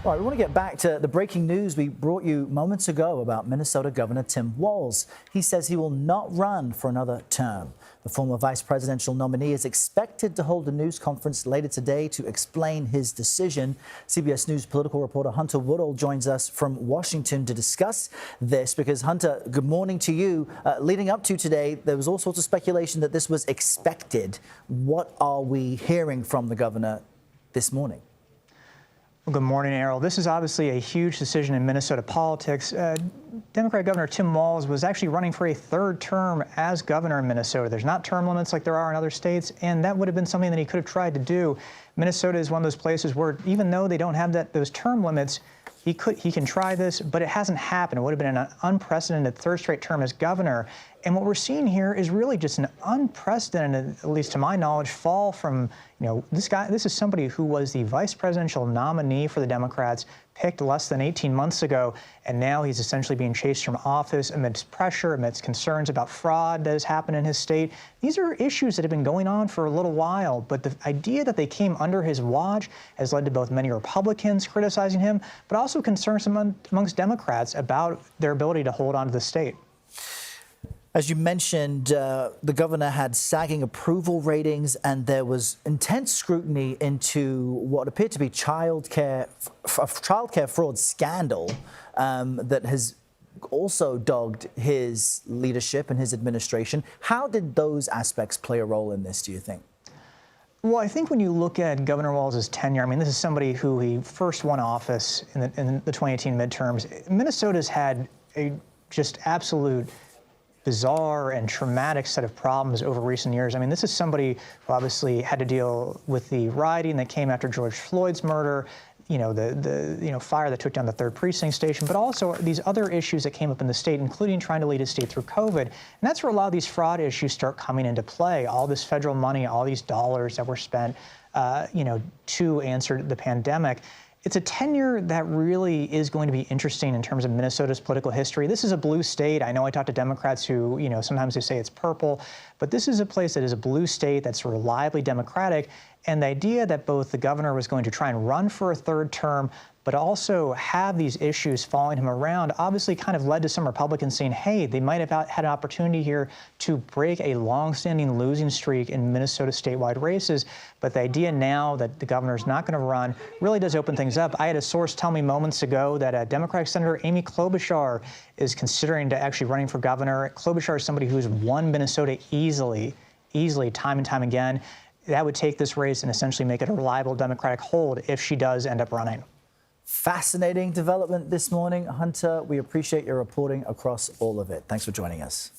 All right, we want to get back to the breaking news we brought you moments ago about Minnesota Governor Tim Walz. He says he will not run for another term. The former vice presidential nominee is expected to hold a news conference later today to explain his decision. CBS News political reporter Hunter Woodall joins us from Washington to discuss this because, Hunter, good morning to you. Leading up to today, there was all sorts of speculation that this was expected. What are we hearing from the governor this morning? Well, good morning, Errol. This is obviously a huge decision in Minnesota politics. Democratic Governor Tim Walz was actually running for a third term as governor in Minnesota. There's not term limits like there are in other states, and that would have been something that he could have tried to do. Minnesota is one of those places where, even though they don't have those term limits, he can try this, but it hasn't happened. It would have been an unprecedented third straight term as governor. And what we're seeing here is really just an unprecedented, at least to my knowledge, fall from, this guy. This is somebody who was the vice presidential nominee for the Democrats, picked less than 18 months ago, and now he's essentially being chased from office amidst pressure, amidst concerns about fraud that has happened in his state. These are issues that have been going on for a little while, but the idea that they came under his watch has led to both many Republicans criticizing him, but also concerns amongst Democrats about their ability to hold on to the state. As you mentioned, the governor had sagging approval ratings, and there was intense scrutiny into what appeared to be childcare fraud scandal that has also dogged his leadership and his administration. How did those aspects play a role in this, do you think? Well, I think when you look at Governor Walz's tenure, I mean, this is somebody who he first won office in the 2018 midterms. Minnesota's had a just absolute bizarre and traumatic set of problems over recent years. I mean, this is somebody who obviously had to deal with the rioting that came after George Floyd's murder, the fire that took down the 3rd Precinct station, but also these other issues that came up in the state, including trying to lead his state through COVID. And that's where a lot of these fraud issues start coming into play. All this federal money, all these dollars that were spent, to answer the pandemic. It's a tenure that really is going to be interesting in terms of Minnesota's political history. This is a blue state. I know I talk to Democrats who, sometimes they say it's purple, but this is a place that is a blue state that's reliably Democratic. And the idea that both the governor was going to try and run for a third term, but also have these issues following him around, obviously kind of led to some Republicans saying, hey, they might have had an opportunity here to break a long-standing losing streak in Minnesota statewide races. But the idea now that the governor's not going to run really does open things up. I had a source tell me moments ago that Democratic Senator Amy Klobuchar is considering to actually running for governor. Klobuchar is somebody who's won Minnesota easily, time and time again. That would take this race and essentially make it a reliable Democratic hold if she does end up running. Fascinating development this morning, Hunter. We appreciate your reporting across all of it. Thanks for joining us.